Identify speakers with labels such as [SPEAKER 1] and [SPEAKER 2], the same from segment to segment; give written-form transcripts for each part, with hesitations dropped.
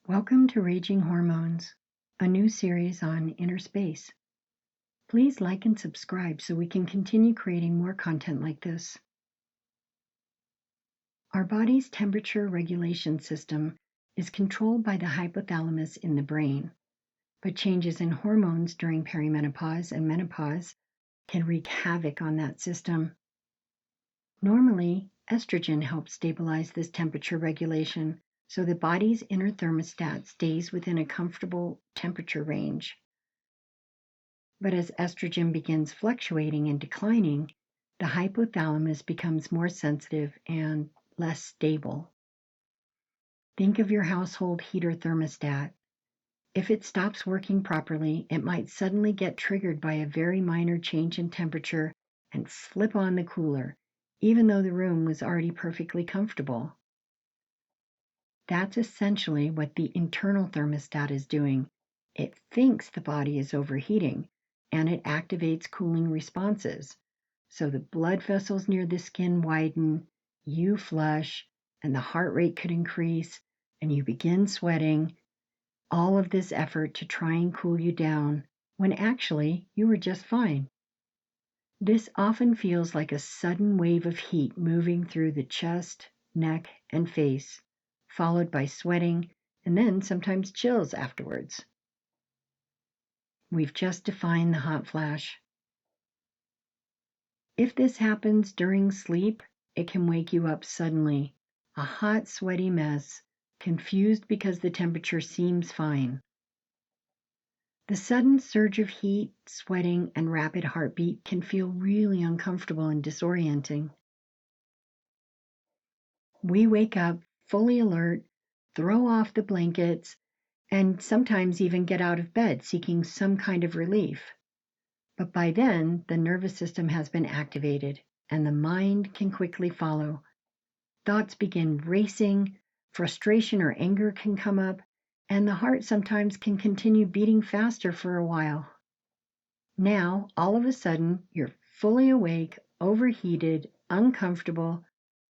[SPEAKER 1] Welcome to Raging Hormones, a new series on inner space. Please like and subscribe so we can continue creating more content like this. Our body's temperature regulation system is controlled by the hypothalamus in the brain, but changes in hormones during perimenopause and menopause can wreak havoc on that system. Normally, estrogen helps stabilize this temperature regulation so the body's inner thermostat stays within a comfortable temperature range. But as estrogen begins fluctuating and declining, the hypothalamus becomes more sensitive and less stable. Think of your household heater thermostat. If it stops working properly, it might suddenly get triggered by a very minor change in temperature and flip on the cooler, even though the room was already perfectly comfortable. That's essentially what the internal thermostat is doing. It thinks the body is overheating, and it activates cooling responses. So the blood vessels near the skin widen, you flush, and the heart rate could increase, and you begin sweating. All of this effort to try and cool you down, when actually you were just fine. This often feels like a sudden wave of heat moving through the chest, neck, and face, followed by sweating, and then sometimes chills afterwards. We've just defined the hot flash. If this happens during sleep, it can wake you up suddenly, a hot, sweaty mess, confused because the temperature seems fine. The sudden surge of heat, sweating, and rapid heartbeat can feel really uncomfortable and disorienting. We wake up fully alert, throw off the blankets, and sometimes even get out of bed seeking some kind of relief. But by then, the nervous system has been activated, and the mind can quickly follow. Thoughts begin racing, frustration or anger can come up, and the heart sometimes can continue beating faster for a while. Now, all of a sudden, you're fully awake, overheated, uncomfortable,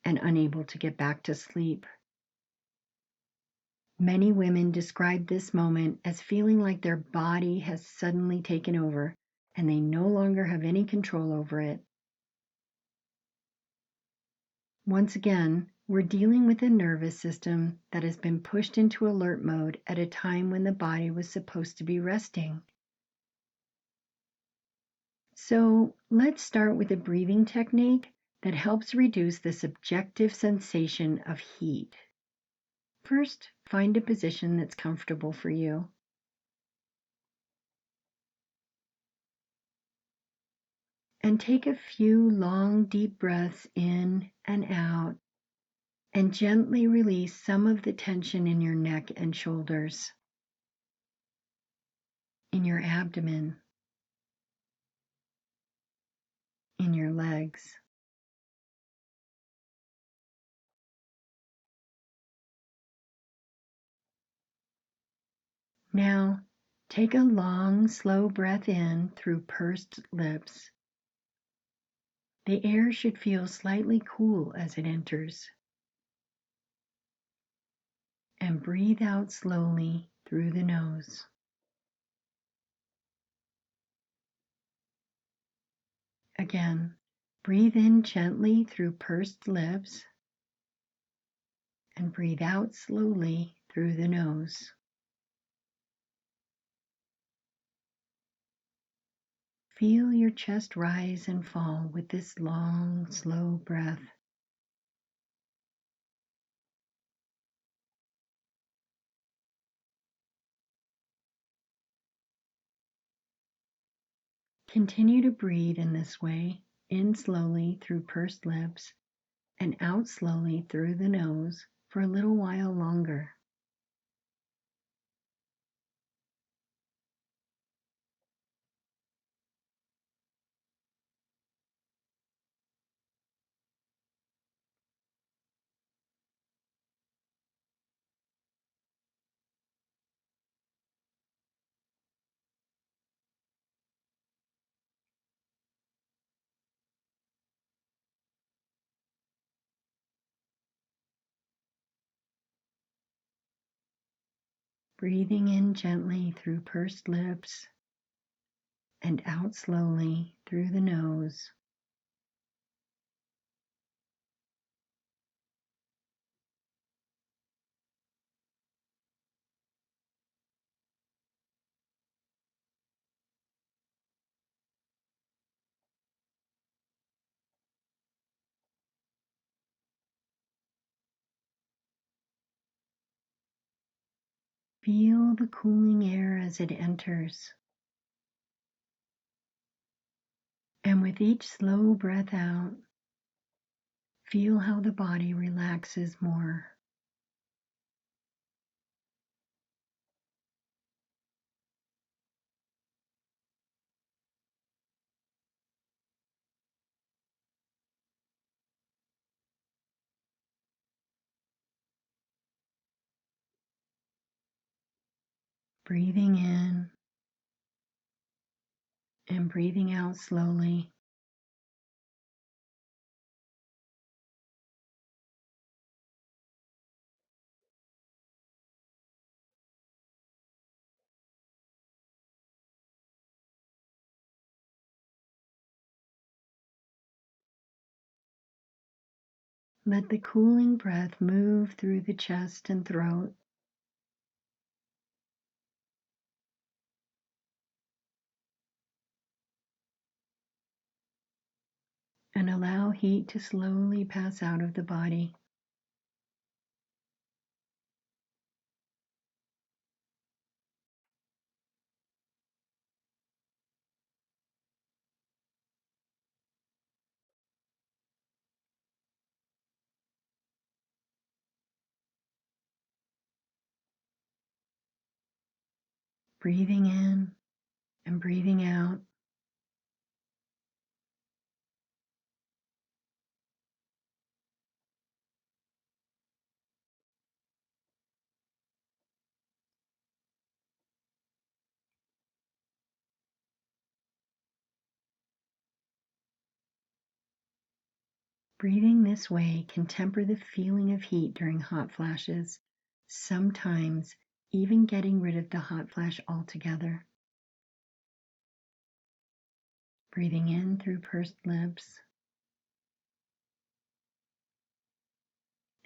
[SPEAKER 1] and unable to get back to sleep. Many women describe this moment as feeling like their body has suddenly taken over and they no longer have any control over it. Once again, we're dealing with a nervous system that has been pushed into alert mode at a time when the body was supposed to be resting. So let's start with a breathing technique that helps reduce the subjective sensation of heat. First, find a position that's comfortable for you. And take a few long, deep breaths in and out, and gently release some of the tension in your neck and shoulders, in your abdomen, in your legs. Now, take a long, slow breath in through pursed lips. The air should feel slightly cool as it enters. And breathe out slowly through the nose. Again, breathe in gently through pursed lips and breathe out slowly through the nose. Feel your chest rise and fall with this long, slow breath. Continue to breathe in this way, in slowly through pursed lips and out slowly through the nose for a little while longer. Breathing in gently through pursed lips and out slowly through the nose. Feel the cooling air as it enters. And with each slow breath out, feel how the body relaxes more. Breathing in and breathing out slowly. Let the cooling breath move through the chest and throat. And allow heat to slowly pass out of the body. Breathing in and breathing out. Breathing this way can temper the feeling of heat during hot flashes, sometimes even getting rid of the hot flash altogether. Breathing in through pursed lips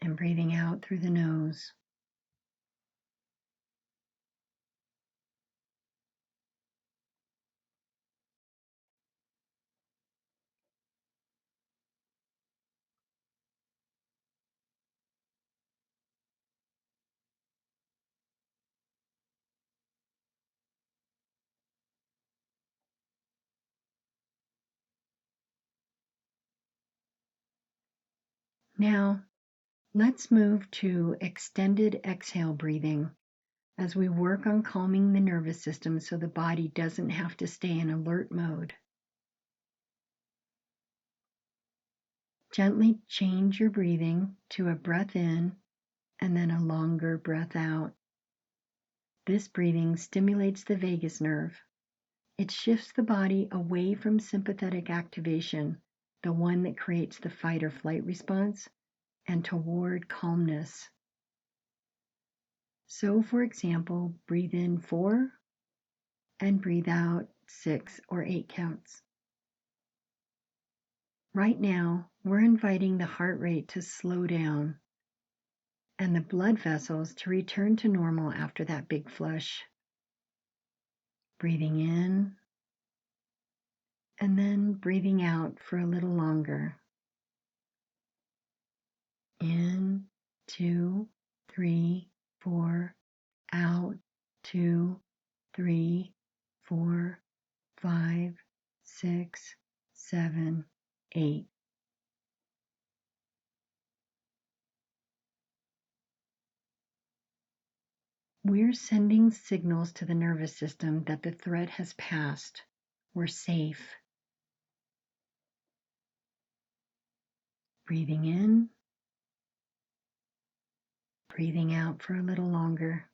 [SPEAKER 1] and breathing out through the nose. Now, let's move to extended exhale breathing as we work on calming the nervous system so the body doesn't have to stay in alert mode. Gently change your breathing to a breath in and then a longer breath out. This breathing stimulates the vagus nerve. It shifts the body away from sympathetic activation, the one that creates the fight or flight response, and toward calmness. So, for example, breathe in 4 and breathe out 6 or 8 counts. Right now, we're inviting the heart rate to slow down and the blood vessels to return to normal after that big flush. Breathing in and then breathing out for a little longer. In, 2, 3, 4, out, 2, 3, 4, 5, 6, 7, 8. We're sending signals to the nervous system that the threat has passed. We're safe. Breathing in, breathing out for a little longer.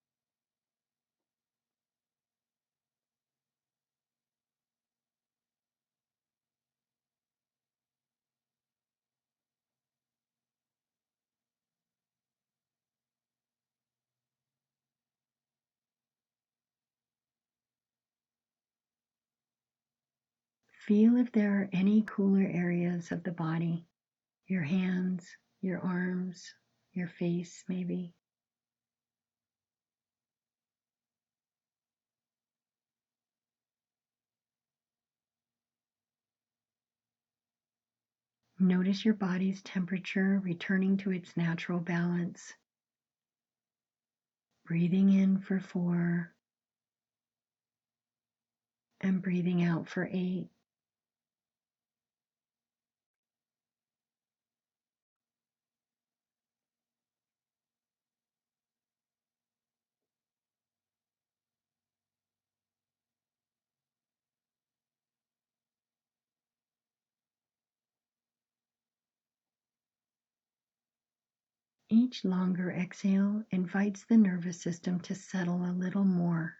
[SPEAKER 1] Feel if there are any cooler areas of the body, your hands, your arms, your face maybe. Notice your body's temperature returning to its natural balance. Breathing in for 4 and breathing out for 8. Each longer exhale invites the nervous system to settle a little more.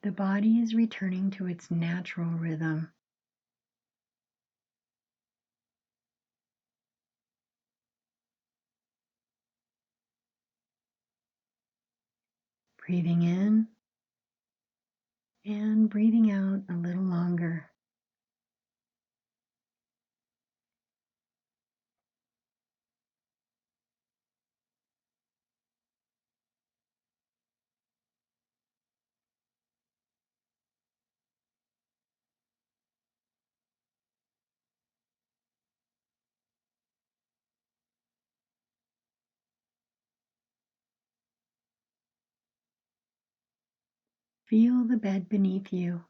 [SPEAKER 1] The body is returning to its natural rhythm. Breathing in and breathing out a little longer. Feel the bed beneath you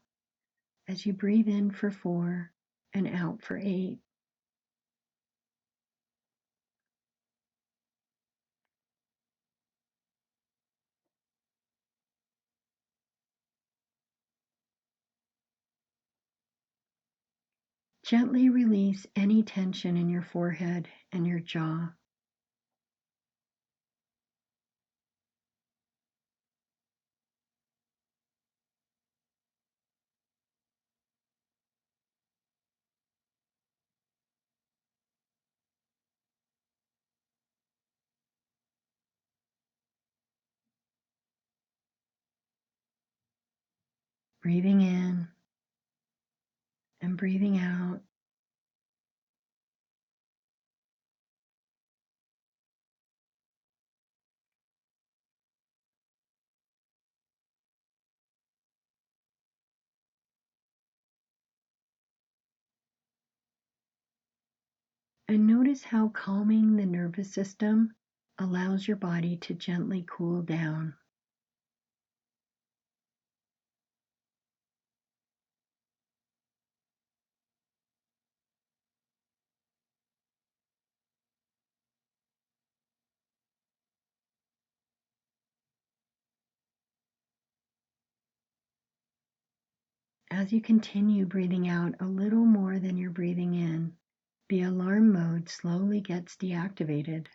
[SPEAKER 1] as you breathe in for 4 and out for 8. Gently release any tension in your forehead and your jaw. Breathing in and breathing out. And notice how calming the nervous system allows your body to gently cool down. As you continue breathing out a little more than you're breathing in, the alarm mode slowly gets deactivated.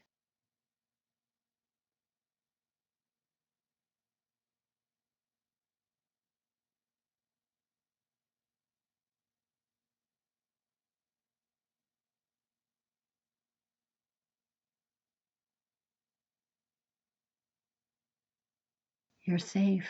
[SPEAKER 1] You're safe.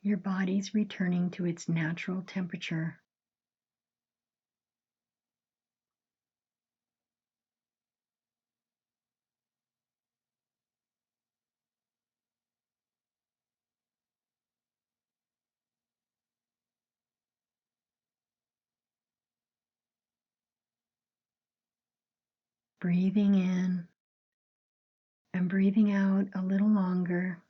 [SPEAKER 1] Your body's returning to its natural temperature. Breathing in and breathing out a little longer.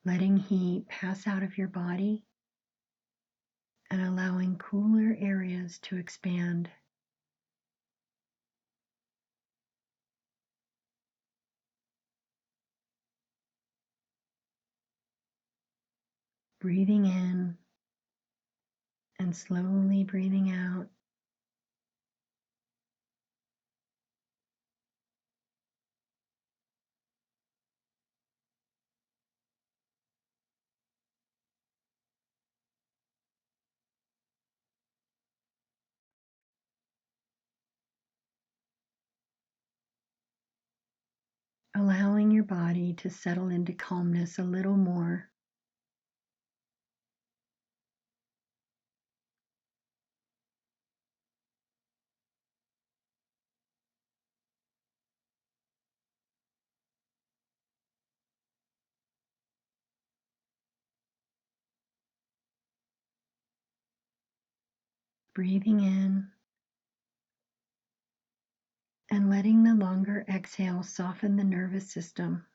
[SPEAKER 1] Letting heat pass out of your body and allowing cooler areas to expand. breathing in and slowly breathing out. Allowing your body to settle into calmness a little more. Breathing in and letting the longer exhale soften the nervous system.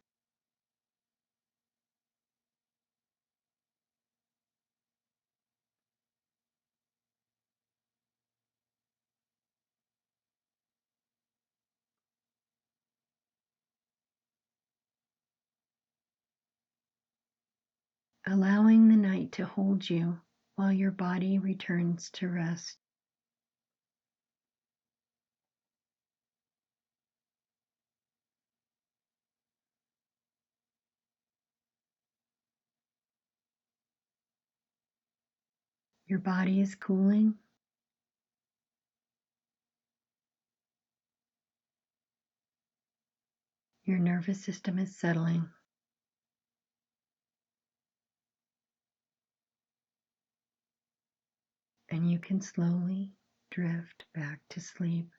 [SPEAKER 1] Allowing the night to hold you while your body returns to rest. Your body is cooling. Your nervous system is settling. And you can slowly drift back to sleep.